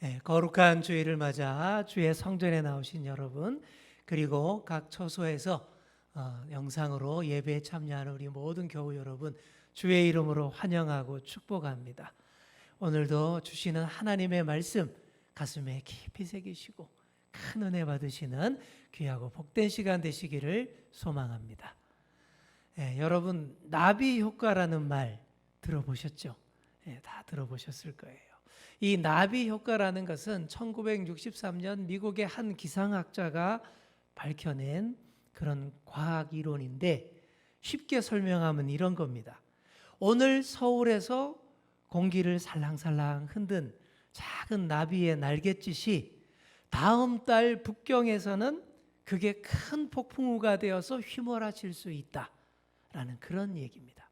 네, 거룩한 주일을 맞아 주의 성전에 나오신 여러분, 그리고 각 처소에서 영상으로 예배에 참여하는 우리 모든 교우 여러분, 주의 이름으로 환영하고 축복합니다. 오늘도 주시는 하나님의 말씀 가슴에 깊이 새기시고 큰 은혜 받으시는 귀하고 복된 시간 되시기를 소망합니다. 여러분, 나비 효과라는 말 들어보셨죠? 다 들어보셨을 거예요. 이 나비 효과라는 것은 1963년 미국의 한 기상학자가 밝혀낸 그런 과학 이론인데, 쉽게 설명하면 이런 겁니다. 오늘 서울에서 공기를 살랑살랑 흔든 작은 나비의 날갯짓이 다음 달 북경에서는 그게 큰 폭풍우가 되어서 휘몰아칠 수 있다라는 그런 얘기입니다.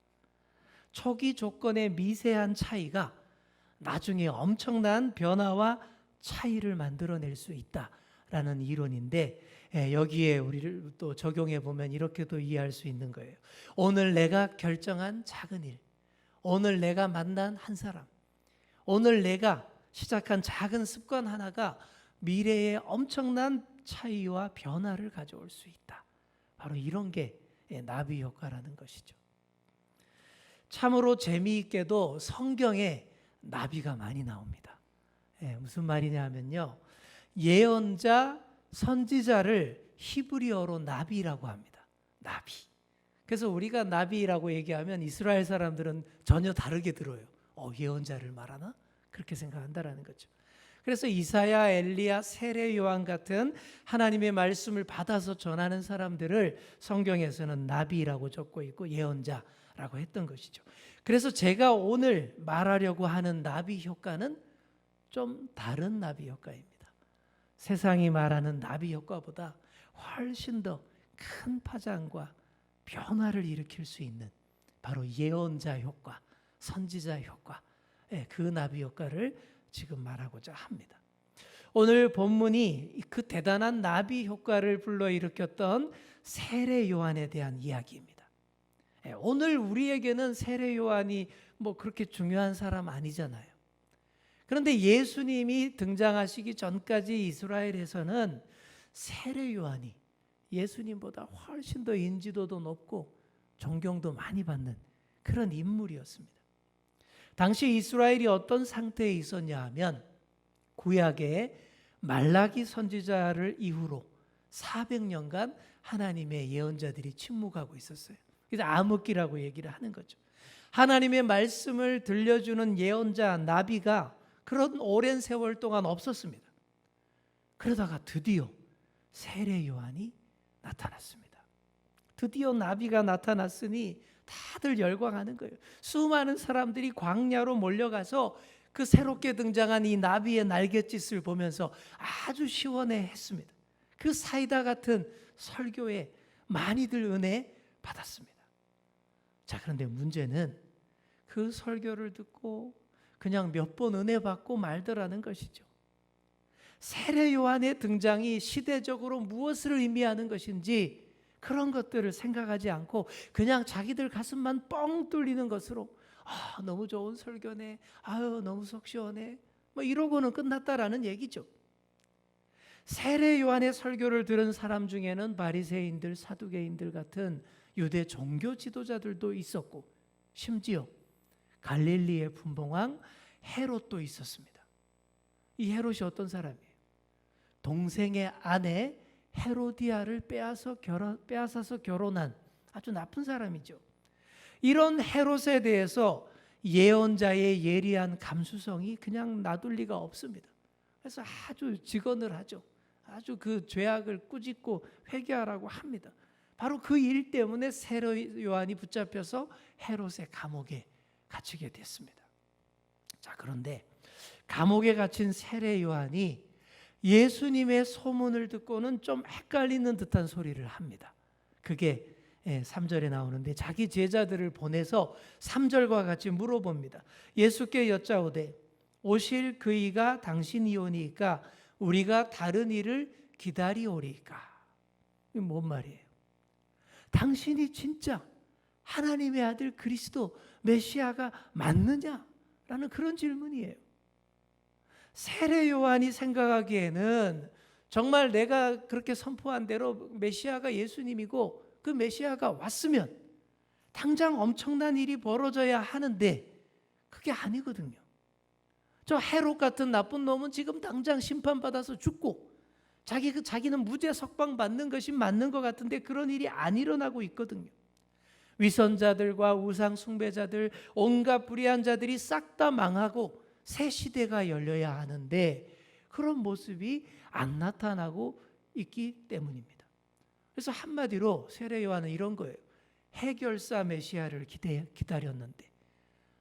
초기 조건의 미세한 차이가 나중에 엄청난 변화와 차이를 만들어낼 수 있다라는 이론인데, 여기에 우리를 또 적용해 보면 이렇게도 이해할 수 있는 거예요. 오늘 내가 결정한 작은 일, 오늘 내가 만난 한 사람, 오늘 내가 시작한 작은 습관 하나가 미래에 엄청난 차이와 변화를 가져올 수 있다. 바로 이런 게 나비 효과라는 것이죠. 참으로 재미있게도 성경에 나비가 많이 나옵니다. 무슨 말이냐면요, 예언자, 선지자를 히브리어로 나비라고 합니다. 나비. 그래서 우리가 나비라고 얘기하면 이스라엘 사람들은 전혀 다르게 들어요. 예언자를 말하나? 그렇게 생각한다라는 거죠. 그래서 이사야, 엘리야, 세례 요한 같은 하나님의 말씀을 받아서 전하는 사람들을 성경에서는 나비라고 적고 있고 예언자라고 했던 것이죠. 그래서 제가 오늘 말하려고 하는 나비 효과는 좀 다른 나비 효과입니다. 세상이 말하는 나비 효과보다 훨씬 더 큰 파장과 변화를 일으킬 수 있는 바로 예언자 효과, 선지자 효과, 그 나비 효과를 지금 말하고자 합니다. 오늘 본문이 그 대단한 나비 효과를 불러일으켰던 세례 요한에 대한 이야기입니다. 오늘 우리에게는 세례 요한이 뭐 그렇게 중요한 사람 아니잖아요. 그런데 예수님이 등장하시기 전까지 이스라엘에서는 세례 요한이 예수님보다 훨씬 더 인지도도 높고 존경도 많이 받는 그런 인물이었습니다. 당시 이스라엘이 어떤 상태에 있었냐 하면, 구약의 말라기 선지자를 이후로 400년간 하나님의 예언자들이 침묵하고 있었어요. 그래서 암흑기라고 얘기를 하는 거죠. 하나님의 말씀을 들려주는 예언자, 나비가 그런 오랜 세월 동안 없었습니다. 그러다가 드디어 세례 요한이 나타났습니다. 드디어 나비가 나타났으니 다들 열광하는 거예요. 수많은 사람들이 광야로 몰려가서 그 새롭게 등장한 이 나비의 날갯짓을 보면서 아주 시원해했습니다. 그 사이다 같은 설교에 많이들 은혜 받았습니다. 자, 그런데 문제는 그 설교를 듣고 그냥 몇 번 은혜 받고 말더라는 것이죠. 세례 요한의 등장이 시대적으로 무엇을 의미하는 것인지 그런 것들을 생각하지 않고 그냥 자기들 가슴만 뻥 뚫리는 것으로 너무 좋은 설교네, 너무 속 시원해, 뭐 이러고는 끝났다라는 얘기죠. 세례 요한의 설교를 들은 사람 중에는 바리새인들, 사두개인들 같은 유대 종교 지도자들도 있었고, 심지어 갈릴리의 분봉왕 헤롯도 있었습니다. 이 헤롯이 어떤 사람이에요? 동생의 아내 헤로디아를 빼앗아서 결혼한 아주 나쁜 사람이죠. 이런 헤롯에 대해서 예언자의 예리한 감수성이 그냥 놔둘 리가 없습니다. 그래서 아주 직언을 하죠. 아주 그 죄악을 꾸짖고 회개하라고 합니다. 바로 그 일 때문에 세례 요한이 붙잡혀서 헤롯의 감옥에 갇히게 됐습니다. 자, 그런데 감옥에 갇힌 세례 요한이 예수님의 소문을 듣고는 좀 헷갈리는 듯한 소리를 합니다. 그게 3절에 나오는데, 자기 제자들을 보내서 3절과 같이 물어봅니다. 예수께 여짜오되 오실 그이가 당신이오니까 우리가 다른 이를 기다리오리까? 이게 뭔 말이에요? 당신이 진짜 하나님의 아들 그리스도 메시아가 맞느냐라는 그런 질문이에요. 세례 요한이 생각하기에는 정말 내가 그렇게 선포한 대로 메시아가 예수님이고 그 메시아가 왔으면 당장 엄청난 일이 벌어져야 하는데 그게 아니거든요. 저 헤롯 같은 나쁜 놈은 지금 당장 심판받아서 죽고 자기는 무죄 석방 받는 것이 맞는 것 같은데 그런 일이 안 일어나고 있거든요. 위선자들과 우상 숭배자들, 온갖 불의한 자들이 싹 다 망하고 새 시대가 열려야 하는데 그런 모습이 안 나타나고 있기 때문입니다. 그래서 한마디로 세례 요한은 이런 거예요. 해결사 메시아를 기다렸는데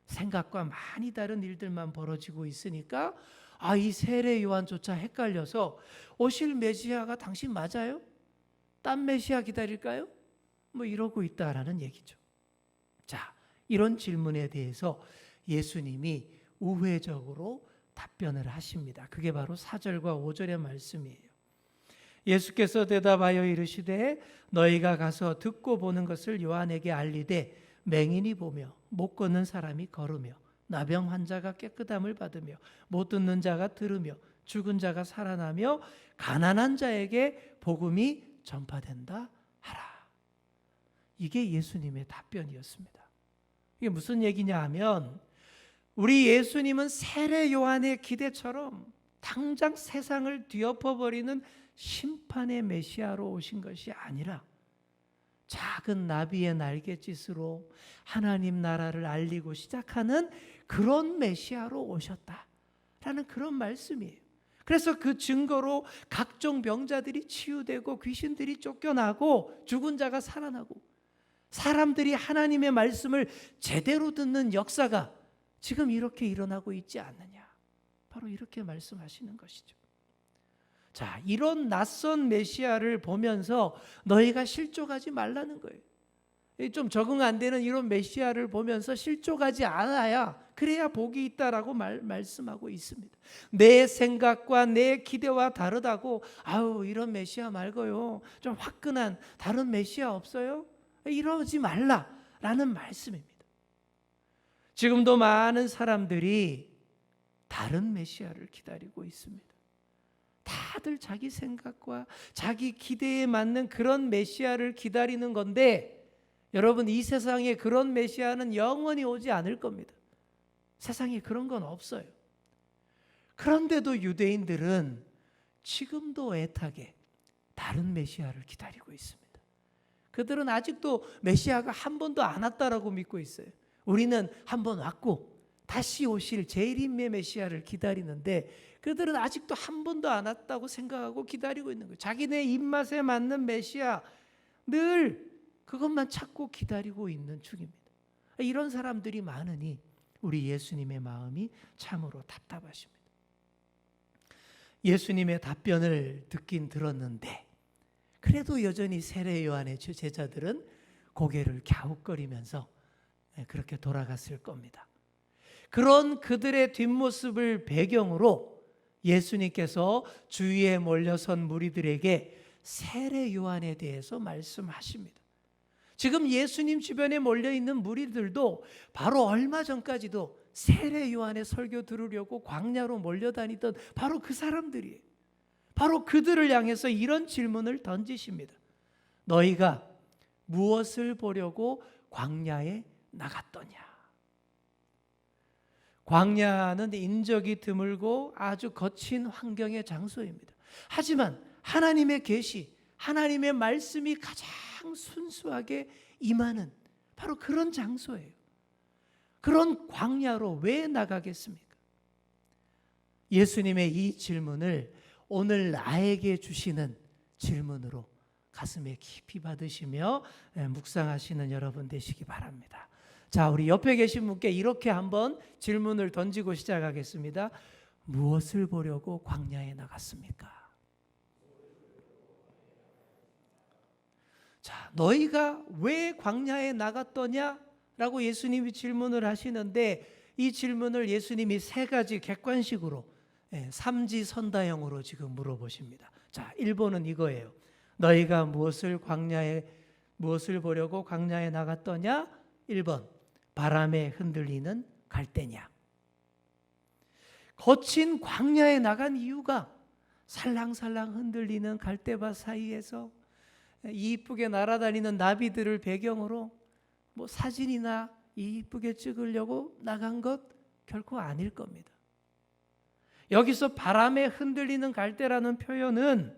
생각과 많이 다른 일들만 벌어지고 있으니까 이 세례 요한조차 헷갈려서 오실 메시아가 당신 맞아요? 딴 메시아 기다릴까요? 뭐 이러고 있다라는 얘기죠. 자, 이런 질문에 대해서 예수님이 우회적으로 답변을 하십니다. 그게 바로 4절과 5절의 말씀이에요. 예수께서 대답하여 이르시되 너희가 가서 듣고 보는 것을 요한에게 알리되 맹인이 보며 못 걷는 사람이 걸으며 나병 환자가 깨끗함을 받으며 못 듣는 자가 들으며 죽은 자가 살아나며 가난한 자에게 복음이 전파된다 하라. 이게 예수님의 답변이었습니다. 이게 무슨 얘기냐 하면 우리 예수님은 세례 요한의 기대처럼 당장 세상을 뒤엎어버리는 심판의 메시아로 오신 것이 아니라 작은 나비의 날갯짓으로 하나님 나라를 알리고 시작하는 그런 메시아로 오셨다라는 그런 말씀이에요. 그래서 그 증거로 각종 병자들이 치유되고 귀신들이 쫓겨나고 죽은 자가 살아나고 사람들이 하나님의 말씀을 제대로 듣는 역사가 지금 이렇게 일어나고 있지 않느냐. 바로 이렇게 말씀하시는 것이죠. 자, 이런 낯선 메시아를 보면서 너희가 실족하지 말라는 거예요. 좀 적응 안 되는 이런 메시아를 보면서 실족하지 않아야 그래야 복이 있다라고 말씀하고 있습니다. 내 생각과 내 기대와 다르다고 이런 메시아 말고요 좀 화끈한 다른 메시아 없어요? 이러지 말라라는 말씀입니다. 지금도 많은 사람들이 다른 메시아를 기다리고 있습니다. 다들 자기 생각과 자기 기대에 맞는 그런 메시아를 기다리는 건데 여러분, 이 세상에 그런 메시아는 영원히 오지 않을 겁니다. 세상에 그런 건 없어요. 그런데도 유대인들은 지금도 애타게 다른 메시아를 기다리고 있습니다. 그들은 아직도 메시아가 한 번도 안 왔다라고 믿고 있어요. 우리는 한 번 왔고 다시 오실 재림의 메시아를 기다리는데 그들은 아직도 한 번도 안 왔다고 생각하고 기다리고 있는 거예요. 자기네 입맛에 맞는 메시아 늘 그것만 찾고 기다리고 있는 중입니다. 이런 사람들이 많으니 우리 예수님의 마음이 참으로 답답하십니다. 예수님의 답변을 듣긴 들었는데 그래도 여전히 세례 요한의 제자들은 고개를 갸웃거리면서 그렇게 돌아갔을 겁니다. 그런 그들의 뒷모습을 배경으로 예수님께서 주위에 몰려선 무리들에게 세례 요한에 대해서 말씀하십니다. 지금 예수님 주변에 몰려있는 무리들도 바로 얼마 전까지도 세례 요한의 설교 들으려고 광야로 몰려다니던 바로 그 사람들이에요. 바로 그들을 향해서 이런 질문을 던지십니다. 너희가 무엇을 보려고 광야에 나갔더냐? 광야는 인적이 드물고 아주 거친 환경의 장소입니다. 하지만 하나님의 계시, 하나님의 말씀이 가장 순수하게 임하는 바로 그런 장소예요. 그런 광야로 왜 나가겠습니까? 예수님의 이 질문을 오늘 나에게 주시는 질문으로 가슴에 깊이 받으시며 묵상하시는 여러분 되시기 바랍니다. 자, 우리 옆에 계신 분께 이렇게 한번 질문을 던지고 시작하겠습니다. 무엇을 보려고 광야에 나갔습니까? 자, 너희가 왜 광야에 나갔더냐? 라고 예수님이 질문을 하시는데 이 질문을 예수님이 세 가지 객관식으로 삼지선다형으로 지금 물어보십니다. 자, 1번은 이거예요. 너희가 무엇을 보려고 광야에 나갔더냐? 1번, 바람에 흔들리는 갈대냐? 거친 광야에 나간 이유가 살랑살랑 흔들리는 갈대밭 사이에서 이쁘게 날아다니는 나비들을 배경으로 뭐 사진이나 이쁘게 찍으려고 나간 것 결코 아닐 겁니다. 여기서 바람에 흔들리는 갈대라는 표현은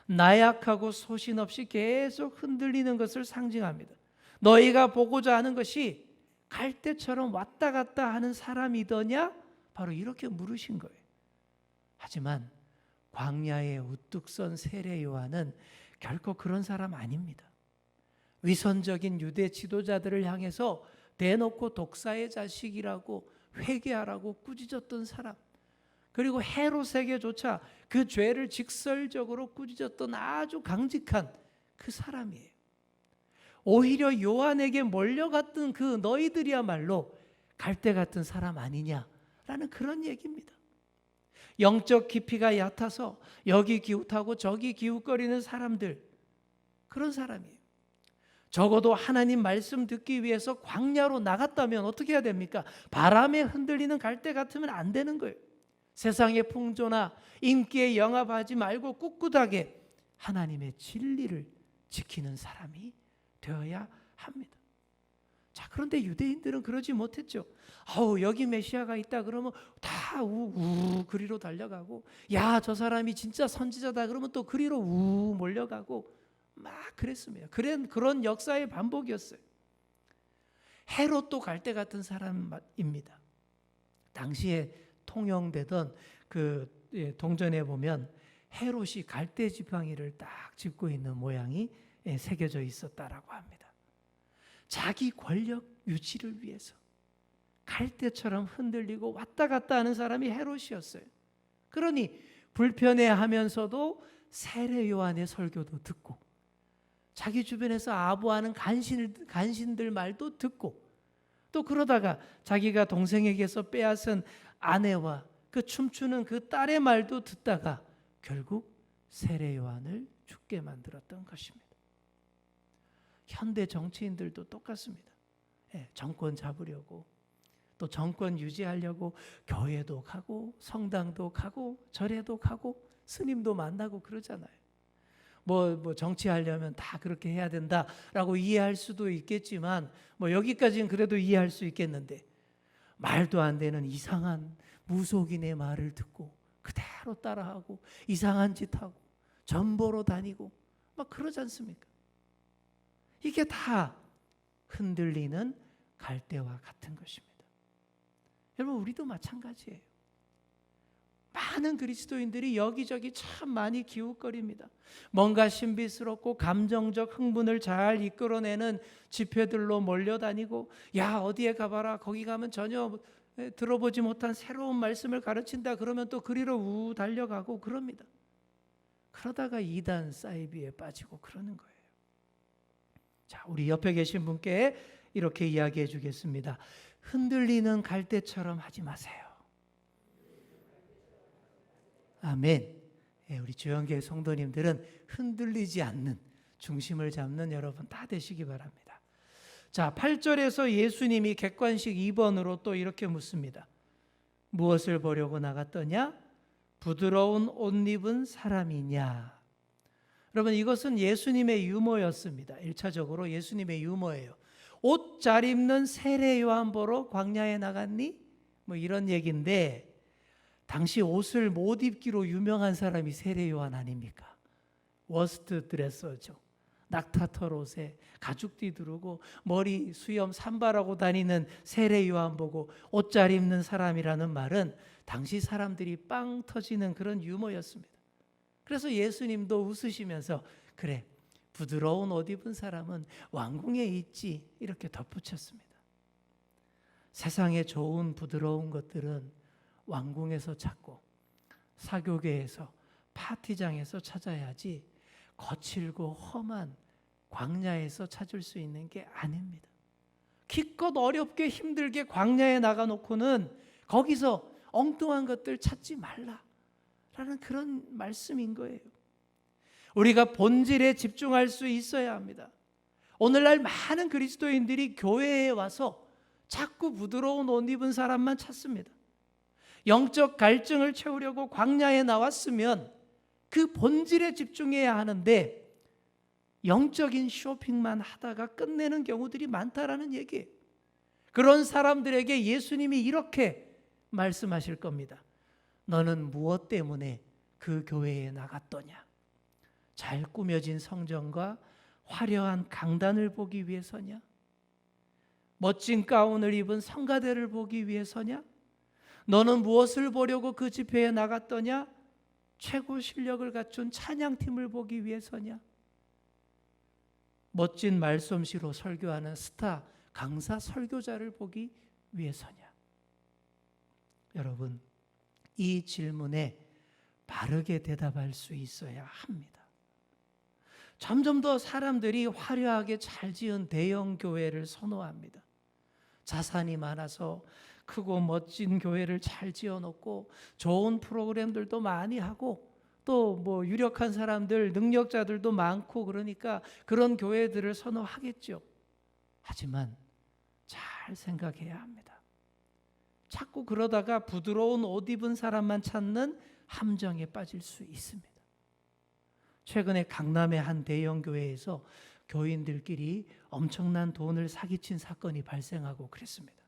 나약하고 소신 없이 계속 흔들리는 것을 상징합니다. 너희가 보고자 하는 것이 갈대처럼 왔다 갔다 하는 사람이더냐? 바로 이렇게 물으신 거예요. 하지만 광야에 우뚝 선 세례 요한은 결코 그런 사람 아닙니다. 위선적인 유대 지도자들을 향해서 대놓고 독사의 자식이라고 회개하라고 꾸짖었던 사람, 그리고 헤롯에게조차 그 죄를 직설적으로 꾸짖었던 아주 강직한 그 사람이에요. 오히려 요한에게 몰려갔던 그 너희들이야말로 갈대 같은 사람 아니냐라는 그런 얘기입니다. 영적 깊이가 얕아서 여기 기웃하고 저기 기웃거리는 사람들, 그런 사람이에요. 적어도 하나님 말씀 듣기 위해서 광야로 나갔다면 어떻게 해야 됩니까? 바람에 흔들리는 갈대 같으면 안 되는 거예요. 세상의 풍조나 인기에 영합하지 말고 꿋꿋하게 하나님의 진리를 지키는 사람이 되어야 합니다. 자, 그런데 유대인들은 그러지 못했죠. 여기 메시아가 있다 그러면 다 우 그리로 달려가고, 야, 저 사람이 진짜 선지자다 그러면 또 그리로 몰려가고 막 그랬습니다. 그런 역사의 반복이었어요. 헤롯도 갈대 같은 사람입니다. 당시에 통용되던 그 동전에 보면 헤롯이 갈대 지팡이를 딱 짚고 있는 모양이 새겨져 있었다라고 합니다. 자기 권력 유지를 위해서 갈대처럼 흔들리고 왔다 갔다 하는 사람이 헤롯이었어요. 그러니 불편해하면서도 세례 요한의 설교도 듣고, 자기 주변에서 아부하는 간신들 말도 듣고, 또 그러다가 자기가 동생에게서 빼앗은 아내와 그 춤추는 그 딸의 말도 듣다가 결국 세례 요한을 죽게 만들었던 것입니다. 현대 정치인들도 똑같습니다. 정권 잡으려고, 또 정권 유지하려고 교회도 가고 성당도 가고 절에도 가고 스님도 만나고 그러잖아요. 뭐 정치하려면 다 그렇게 해야 된다라고 이해할 수도 있겠지만, 뭐 여기까지는 그래도 이해할 수 있겠는데, 말도 안 되는 이상한 무속인의 말을 듣고 그대로 따라하고 이상한 짓 하고 전보로 다니고 막 그러지 않습니까? 이게 다 흔들리는 갈대와 같은 것입니다. 여러분, 우리도 마찬가지예요. 많은 그리스도인들이 여기저기 참 많이 기웃거립니다. 뭔가 신비스럽고 감정적 흥분을 잘 이끌어내는 집회들로 몰려다니고, 야, 어디에 가봐라, 거기 가면 전혀 들어보지 못한 새로운 말씀을 가르친다 그러면 또 그리로 달려가고 그럽니다. 그러다가 이단 사이비에 빠지고 그러는 거예요. 자, 우리 옆에 계신 분께 이렇게 이야기해 주겠습니다. 흔들리는 갈대처럼 하지 마세요. 아멘. 우리 주영교회 성도님들은 흔들리지 않는, 중심을 잡는 여러분 다 되시기 바랍니다. 자, 8절에서 예수님이 객관식 2번으로 또 이렇게 묻습니다. 무엇을 보려고 나갔더냐? 부드러운 옷 입은 사람이냐? 여러분, 이것은 예수님의 유머였습니다. 1차적으로 예수님의 유머예요. 옷 잘 입는 세례 요한 보러 광야에 나갔니? 뭐 이런 얘기인데, 당시 옷을 못 입기로 유명한 사람이 세례 요한 아닙니까? 워스트 드레서죠. 낙타털 옷에 가죽띠 두르고 머리 수염 산발하고 다니는 세례 요한 보고 옷 잘 입는 사람이라는 말은 당시 사람들이 빵 터지는 그런 유머였습니다. 그래서 예수님도 웃으시면서, 그래, 부드러운 옷 입은 사람은 왕궁에 있지, 이렇게 덧붙였습니다. 세상에 좋은 부드러운 것들은 왕궁에서 찾고 사교계에서 파티장에서 찾아야지 거칠고 험한 광야에서 찾을 수 있는 게 아닙니다. 기껏 어렵게 힘들게 광야에 나가놓고는 거기서 엉뚱한 것들 찾지 말라라는 그런 말씀인 거예요. 우리가 본질에 집중할 수 있어야 합니다. 오늘날 많은 그리스도인들이 교회에 와서 자꾸 부드러운 옷 입은 사람만 찾습니다. 영적 갈증을 채우려고 광야에 나왔으면 그 본질에 집중해야 하는데 영적인 쇼핑만 하다가 끝내는 경우들이 많다라는 얘기예요. 그런 사람들에게 예수님이 이렇게 말씀하실 겁니다. 너는 무엇 때문에 그 교회에 나갔더냐? 잘 꾸며진 성전과 화려한 강단을 보기 위해서냐? 멋진 가운을 입은 성가대를 보기 위해서냐? 너는 무엇을 보려고 그 집회에 나갔더냐? 최고 실력을 갖춘 찬양팀을 보기 위해서냐? 멋진 말솜씨로 설교하는 스타 강사 설교자를 보기 위해서냐? 여러분, 이 질문에 바르게 대답할 수 있어야 합니다. 점점 더 사람들이 화려하게 잘 지은 대형 교회를 선호합니다. 자산이 많아서 크고 멋진 교회를 잘 지어놓고 좋은 프로그램들도 많이 하고 또 뭐 유력한 사람들, 능력자들도 많고 그러니까 그런 교회들을 선호하겠죠. 하지만 잘 생각해야 합니다. 자꾸 그러다가 부드러운 옷 입은 사람만 찾는 함정에 빠질 수 있습니다. 최근에 강남의 한 대형 교회에서 교인들끼리 엄청난 돈을 사기친 사건이 발생하고 그랬습니다.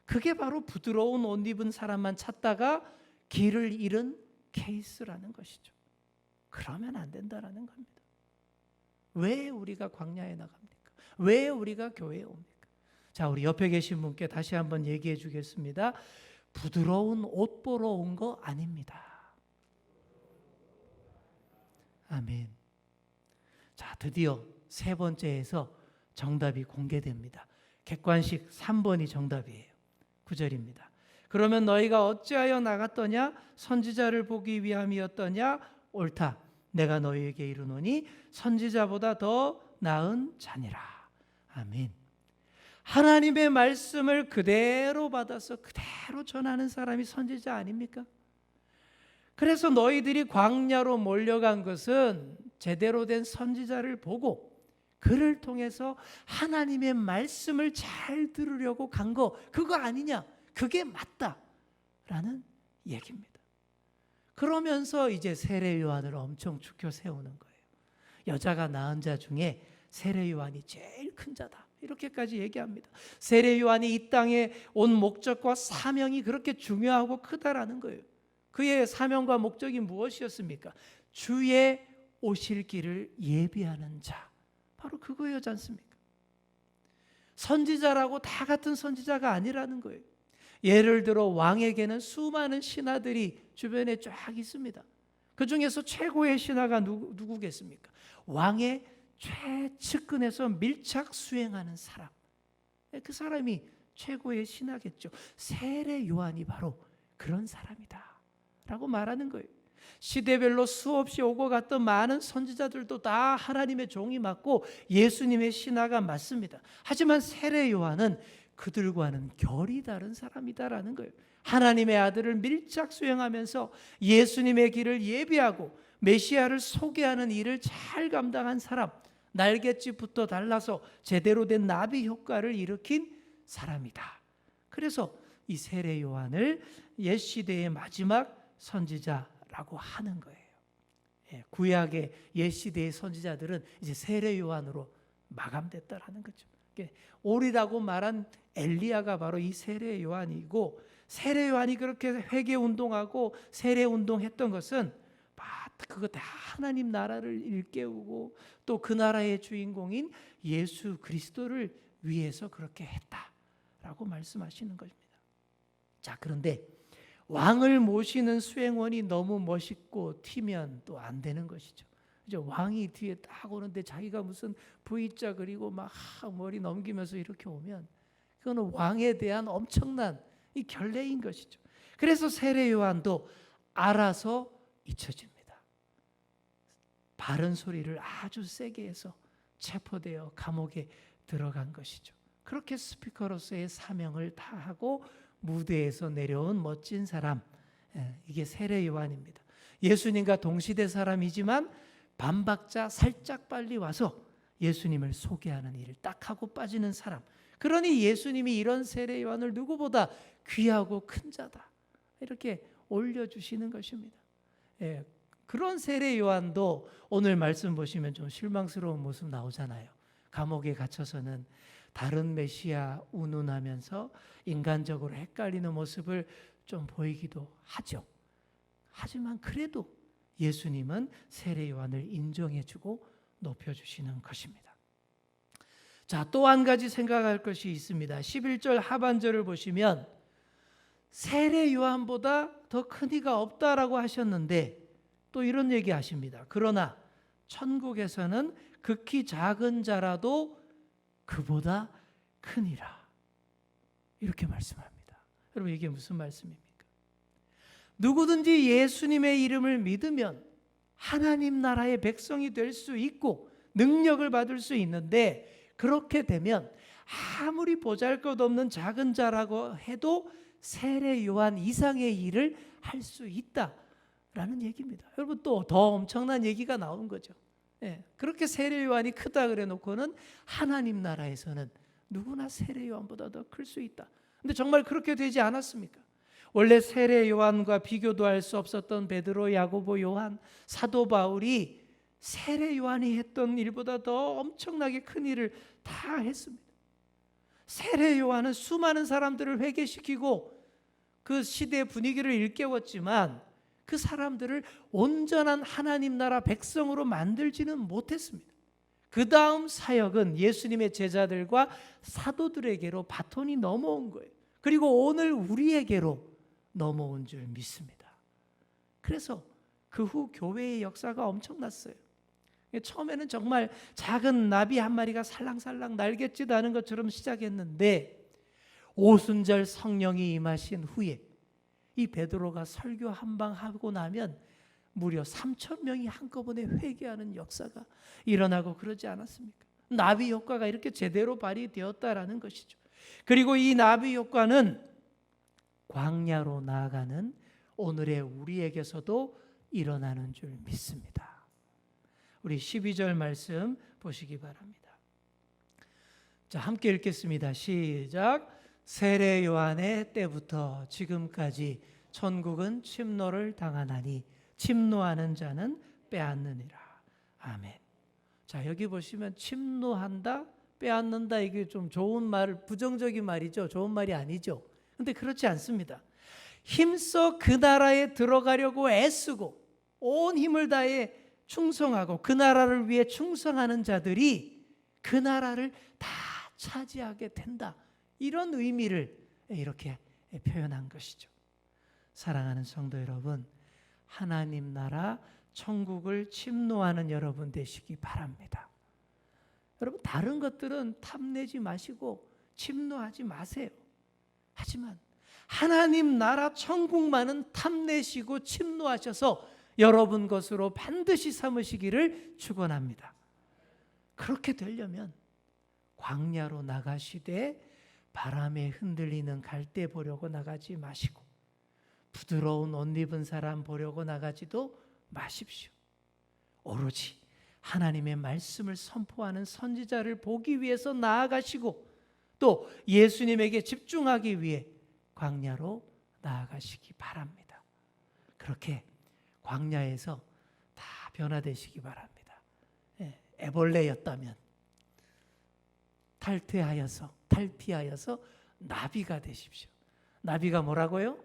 그게 바로 부드러운 옷 입은 사람만 찾다가 길을 잃은 케이스라는 것이죠. 그러면 안 된다라는 겁니다. 왜 우리가 광야에 나갑니까? 왜 우리가 교회에 옵니까? 자, 우리 옆에 계신 분께 다시 한번 얘기해 주겠습니다. 부드러운 옷 보러 온 거 아닙니다. 아멘. 자, 드디어 세 번째에서 정답이 공개됩니다. 객관식 3번이 정답이에요. 9절입니다. 그러면 너희가 어찌하여 나갔더냐? 선지자를 보기 위함이었더냐? 옳다. 내가 너희에게 이르노니 선지자보다 더 나은 자니라. 아멘. 하나님의 말씀을 그대로 받아서 그대로 전하는 사람이 선지자 아닙니까? 그래서 너희들이 광야로 몰려간 것은 제대로 된 선지자를 보고 그를 통해서 하나님의 말씀을 잘 들으려고 간 거, 그거 아니냐? 그게 맞다라는 얘기입니다. 그러면서 이제 세례 요한을 엄청 추켜 세우는 거예요. 여자가 낳은 자 중에 세례 요한이 제일 큰 자다. 이렇게까지 얘기합니다. 세례 요한이 이 땅에 온 목적과 사명이 그렇게 중요하고 크다라는 거예요. 그의 사명과 목적이 무엇이었습니까? 주의 오실 길을 예비하는 자. 바로 그거였지 않습니까? 선지자라고 다 같은 선지자가 아니라는 거예요. 예를 들어 왕에게는 수많은 신하들이 주변에 쫙 있습니다. 그 중에서 최고의 신하가 누구겠습니까? 왕의 최측근에서 밀착 수행하는 사람. 그 사람이 최고의 신하겠죠. 세례 요한이 바로 그런 사람이다 라고 말하는 거예요. 시대별로 수없이 오고 갔던 많은 선지자들도 다 하나님의 종이 맞고 예수님의 신하가 맞습니다. 하지만 세례 요한은 그들과는 결이 다른 사람이다라는 거예요. 하나님의 아들을 밀착 수행하면서 예수님의 길을 예비하고 메시아를 소개하는 일을 잘 감당한 사람, 날갯짓부터 달라서 제대로 된 나비 효과를 일으킨 사람이다. 그래서 이 세례 요한을 옛 시대의 마지막 선지자라고 하는 거예요. 구약의 옛 시대의 선지자들은 이제 세례 요한으로 마감됐다라는 거죠. 오리라고 말한 엘리야가 바로 이 세례 요한이고, 세례 요한이 그렇게 회개 운동하고 세례 운동했던 것은 그거 다 하나님 나라를 일깨우고 또 그 나라의 주인공인 예수 그리스도를 위해서 그렇게 했다라고 말씀하시는 것입니다. 자, 그런데 왕을 모시는 수행원이 너무 멋있고 튀면 또 안 되는 것이죠. 왕이 뒤에 딱 오는데 자기가 무슨 V자 그리고 막 머리 넘기면서 이렇게 오면 그거는 왕에 대한 엄청난 이 결례인 것이죠. 그래서 세례 요한도 알아서 잊혀집니다. 바른 소리를 아주 세게 해서 체포되어 감옥에 들어간 것이죠. 그렇게 스피커로서의 사명을 다하고 무대에서 내려온 멋진 사람, 이게 세례 요한입니다. 예수님과 동시대 사람이지만 반박자 살짝 빨리 와서 예수님을 소개하는 일을 딱 하고 빠지는 사람. 그러니 예수님이 이런 세례 요한을 누구보다 귀하고 큰 자다, 이렇게 올려주시는 것입니다. 예, 그런 세례 요한도 오늘 말씀 보시면 좀 실망스러운 모습 나오잖아요. 감옥에 갇혀서는 다른 메시아 운운하면서 인간적으로 헷갈리는 모습을 좀 보이기도 하죠. 하지만 그래도 예수님은 세례 요한을 인정해주고 높여주시는 것입니다. 자, 또 한 가지 생각할 것이 있습니다. 11절 하반절을 보시면 세례 요한보다 더 큰 이가 없다라고 하셨는데 또 이런 얘기 하십니다. 그러나 천국에서는 극히 작은 자라도 그보다 크니라. 이렇게 말씀합니다. 여러분, 이게 무슨 말씀입니까? 누구든지 예수님의 이름을 믿으면 하나님 나라의 백성이 될 수 있고 능력을 받을 수 있는데, 그렇게 되면 아무리 보잘것없는 작은 자라고 해도 세례 요한 이상의 일을 할 수 있다라는 얘기입니다. 여러분, 또 더 엄청난 얘기가 나온 거죠. 예, 그렇게 세례 요한이 크다 그래 놓고는 하나님 나라에서는 누구나 세례 요한보다 더 클 수 있다. 근데 정말 그렇게 되지 않았습니까? 원래 세례 요한과 비교도 할 수 없었던 베드로, 야고보, 요한, 사도 바울이 세례 요한이 했던 일보다 더 엄청나게 큰 일을 다 했습니다. 세례 요한은 수많은 사람들을 회개시키고 그 시대의 분위기를 일깨웠지만 그 사람들을 온전한 하나님 나라 백성으로 만들지는 못했습니다. 그 다음 사역은 예수님의 제자들과 사도들에게로 바톤이 넘어온 거예요. 그리고 오늘 우리에게로 넘어온 줄 믿습니다. 그래서 그 후 교회의 역사가 엄청났어요. 처음에는 정말 작은 나비 한 마리가 살랑살랑 날갯짓 하는 것처럼 시작했는데 오순절 성령이 임하신 후에 이 베드로가 설교 한 방 하고 나면 무려 3,000명이 한꺼번에 회개하는 역사가 일어나고 그러지 않았습니까? 나비 효과가 이렇게 제대로 발휘되었다라는 것이죠. 그리고 이 나비 효과는 광야로 나아가는 오늘의 우리에게서도 일어나는 줄 믿습니다. 우리 12절 말씀 보시기 바랍니다. 자, 함께 읽겠습니다. 시작. 세례 요한의 때부터 지금까지 천국은 침노를 당하나니 침노하는 자는 빼앗느니라. 아멘. 자, 여기 보시면 침노한다, 빼앗는다, 이게 좀 좋은 말, 부정적인 말이죠. 좋은 말이 아니죠. 근데 그렇지 않습니다. 힘써 그 나라에 들어가려고 애쓰고 온 힘을 다해 충성하고 그 나라를 위해 충성하는 자들이 그 나라를 다 차지하게 된다. 이런 의미를 이렇게 표현한 것이죠. 사랑하는 성도 여러분, 하나님 나라 천국을 침노하는 여러분 되시기 바랍니다. 여러분, 다른 것들은 탐내지 마시고 침노하지 마세요. 하지만 하나님 나라 천국만은 탐내시고 침노하셔서 여러분 것으로 반드시 삼으시기를 축원합니다. 그렇게 되려면 광야로 나가시되 바람에 흔들리는 갈대 보려고 나가지 마시고 부드러운 옷 입은 사람 보려고 나가지도 마십시오. 오로지 하나님의 말씀을 선포하는 선지자를 보기 위해서 나아가시고 또 예수님에게 집중하기 위해 광야로 나아가시기 바랍니다. 그렇게 광야에서 다 변화되시기 바랍니다. 애벌레였다면 탈피하여서 나비가 되십시오. 나비가 뭐라고요?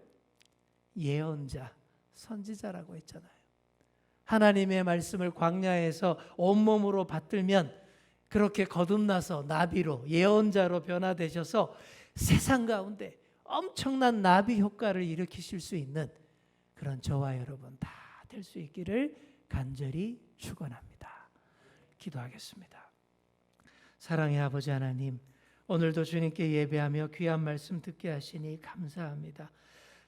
예언자, 선지자라고 했잖아요. 하나님의 말씀을 광야에서 온몸으로 받들면 그렇게 거듭나서 나비로, 예언자로 변화되셔서 세상 가운데 엄청난 나비 효과를 일으키실 수 있는 그런 저와 여러분 다 될 수 있기를 간절히 축원합니다. 기도하겠습니다. 사랑의 아버지 하나님, 오늘도 주님께 예배하며 귀한 말씀 듣게 하시니 감사합니다.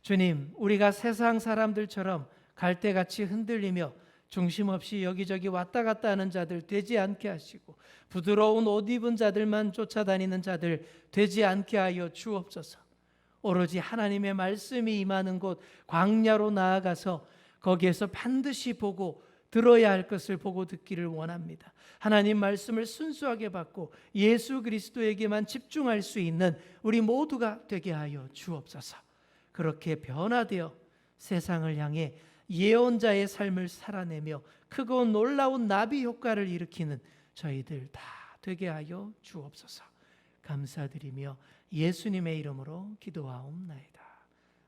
주님, 우리가 세상 사람들처럼 갈대같이 흔들리며 중심 없이 여기저기 왔다 갔다 하는 자들 되지 않게 하시고 부드러운 옷 입은 자들만 쫓아다니는 자들 되지 않게 하여 주옵소서. 오로지 하나님의 말씀이 임하는 곳 광야로 나아가서 거기에서 반드시 보고 들어야 할 것을 보고 듣기를 원합니다. 하나님 말씀을 순수하게 받고 예수 그리스도에게만 집중할 수 있는 우리 모두가 되게 하여 주옵소서. 그렇게 변화되어 세상을 향해 예언자의 삶을 살아내며 크고 놀라운 나비 효과를 일으키는 저희들 다 되게 하여 주옵소서. 감사드리며 예수님의 이름으로 기도하옵나이다.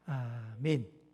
아멘.